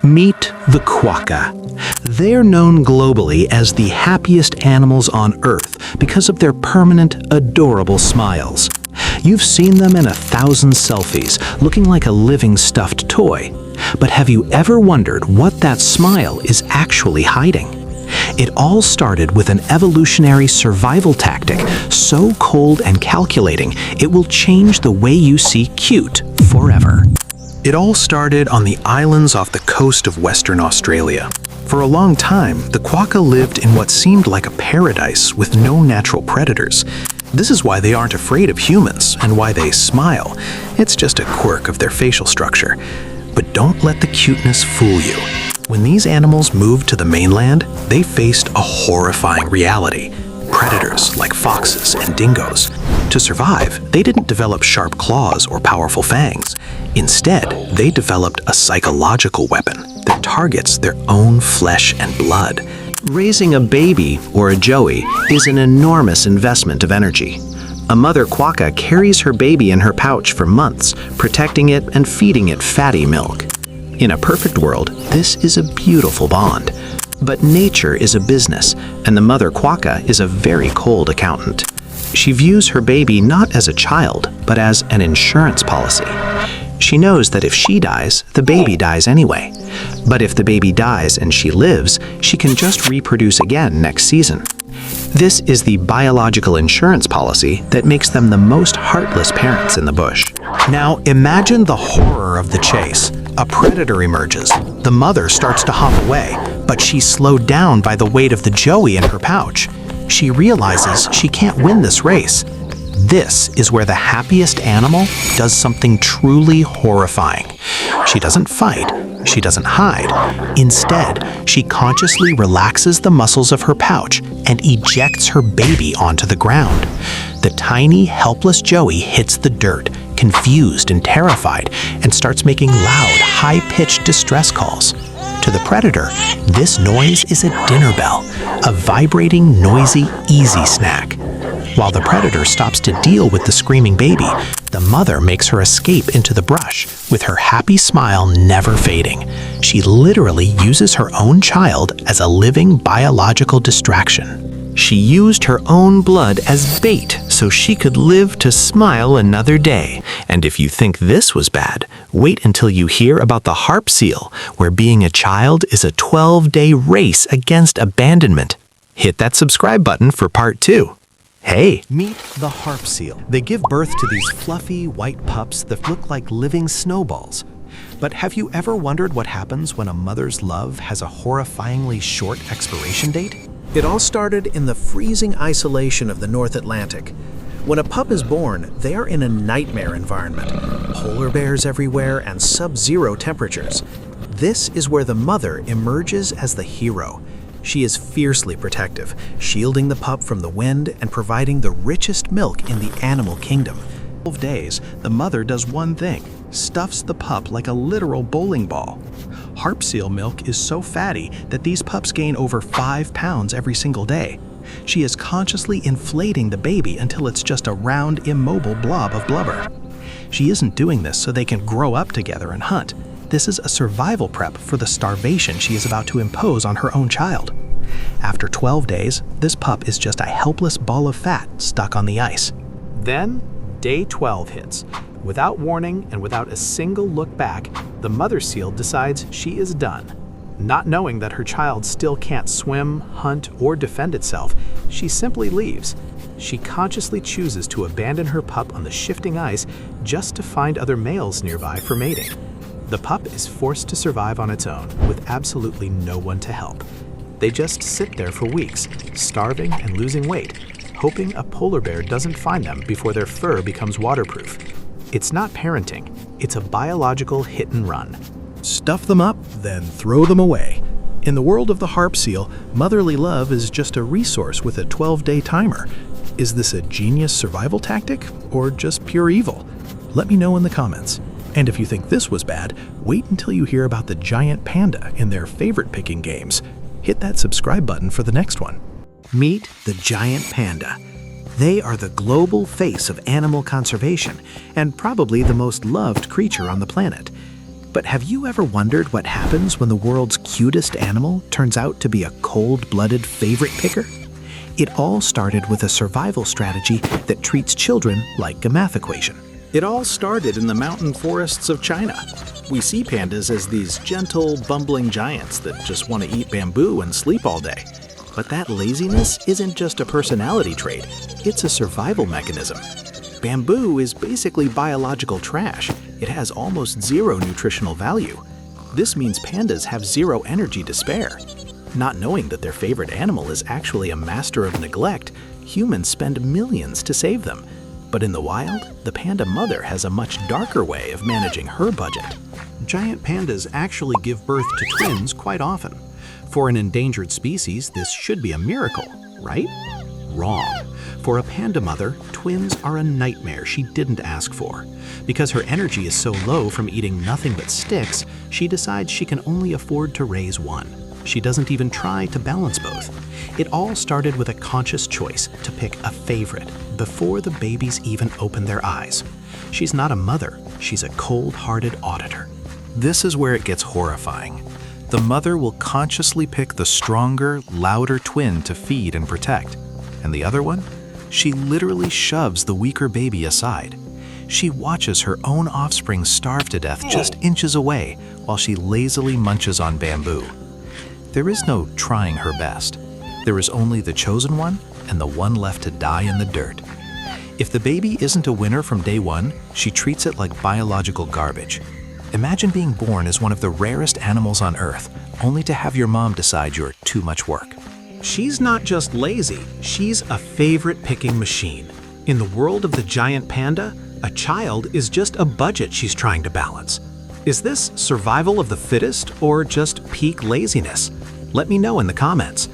Meet the quokka. They're known globally as the happiest animals on Earth because of their permanent, adorable smiles. You've seen them in 1,000 selfies, looking like a living stuffed toy. But have you ever wondered what that smile is actually hiding? It all started with an evolutionary survival tactic so cold and calculating it will change the way you see cute forever. It all started on the islands off the coast of Western Australia. For a long time, the quokka lived in what seemed like a paradise with no natural predators. This is why they aren't afraid of humans and why they smile. It's just a quirk of their facial structure. But don't let the cuteness fool you. When these animals moved to the mainland, they faced a horrifying reality. Predators like foxes and dingoes. To survive, they didn't develop sharp claws or powerful fangs. Instead, they developed a psychological weapon that targets their own flesh and blood. Raising a baby, or a joey, is an enormous investment of energy. A mother quokka carries her baby in her pouch for months, protecting it and feeding it fatty milk. In a perfect world, this is a beautiful bond. But nature is a business, and the mother quokka is a very cold accountant. She views her baby not as a child, but as an insurance policy. She knows that if she dies, the baby dies anyway. But if the baby dies and she lives, she can just reproduce again next season. This is the biological insurance policy that makes them the most heartless parents in the bush. Now imagine the horror of the chase. A predator emerges. The mother starts to hop away, but she's slowed down by the weight of the joey in her pouch. She realizes she can't win this race. This is where the happiest animal does something truly horrifying. She doesn't fight. She doesn't hide. Instead, she consciously relaxes the muscles of her pouch and ejects her baby onto the ground. The tiny, helpless joey hits the dirt, confused and terrified, and starts making loud, high-pitched distress calls. To the predator, this noise is a dinner bell, a vibrating, noisy, easy snack. While the predator stops to deal with the screaming baby, the mother makes her escape into the brush, with her happy smile never fading. She literally uses her own child as a living biological distraction. She used her own blood as bait so she could live to smile another day. And if you think this was bad, wait until you hear about the harp seal, where being a child is a 12-day race against abandonment. Hit that subscribe button for part 2. Hey, meet the harp seal. They give birth to these fluffy white pups that look like living snowballs. But have you ever wondered what happens when a mother's love has a horrifyingly short expiration date? It all started in the freezing isolation of the North Atlantic. When a pup is born, they are in a nightmare environment. Polar bears everywhere and sub-zero temperatures. This is where the mother emerges as the hero. She is fiercely protective, shielding the pup from the wind and providing the richest milk in the animal kingdom. 12 days, the mother does one thing, stuffs the pup like a literal bowling ball. Harp seal milk is so fatty that these pups gain over 5 pounds every single day. She is consciously inflating the baby until it's just a round, immobile blob of blubber. She isn't doing this so they can grow up together and hunt. This is a survival prep for the starvation she is about to impose on her own child. After 12 days, this pup is just a helpless ball of fat stuck on the ice. Then, day 12 hits. Without warning and without a single look back, the mother seal decides she is done. Not knowing that her child still can't swim, hunt, or defend itself, she simply leaves. She consciously chooses to abandon her pup on the shifting ice just to find other males nearby for mating. The pup is forced to survive on its own, with absolutely no one to help. They just sit there for weeks, starving and losing weight, hoping a polar bear doesn't find them before their fur becomes waterproof. It's not parenting, it's a biological hit and run. Stuff them up, then throw them away. In the world of the harp seal, motherly love is just a resource with a 12-day timer. Is this a genius survival tactic, or just pure evil? Let me know in the comments. And if you think this was bad, wait until you hear about the giant panda in their favorite picking games. Hit that subscribe button for the next one. Meet the giant panda. They are the global face of animal conservation and probably the most loved creature on the planet. But have you ever wondered what happens when the world's cutest animal turns out to be a cold-blooded favorite picker? It all started with a survival strategy that treats children like a math equation. It all started in the mountain forests of China. We see pandas as these gentle, bumbling giants that just want to eat bamboo and sleep all day. But that laziness isn't just a personality trait, it's a survival mechanism. Bamboo is basically biological trash. It has almost zero nutritional value. This means pandas have zero energy to spare. Not knowing that their favorite animal is actually a master of neglect, humans spend millions to save them. But in the wild, the panda mother has a much darker way of managing her budget. Giant pandas actually give birth to twins quite often. For an endangered species, this should be a miracle, right? Wrong. For a panda mother, twins are a nightmare she didn't ask for. Because her energy is so low from eating nothing but sticks, she decides she can only afford to raise one. She doesn't even try to balance both. It all started with a conscious choice to pick a favorite before the babies even open their eyes. She's not a mother, she's a cold-hearted auditor. This is where it gets horrifying. The mother will consciously pick the stronger, louder twin to feed and protect. And the other one? She literally shoves the weaker baby aside. She watches her own offspring starve to death just inches away while she lazily munches on bamboo. There is no trying her best. There is only the chosen one and the one left to die in the dirt. If the baby isn't a winner from day one, she treats it like biological garbage. Imagine being born as one of the rarest animals on Earth, only to have your mom decide you're too much work. She's not just lazy, she's a favorite-picking machine. In the world of the giant panda, a child is just a budget she's trying to balance. Is this survival of the fittest or just peak laziness? Let me know in the comments.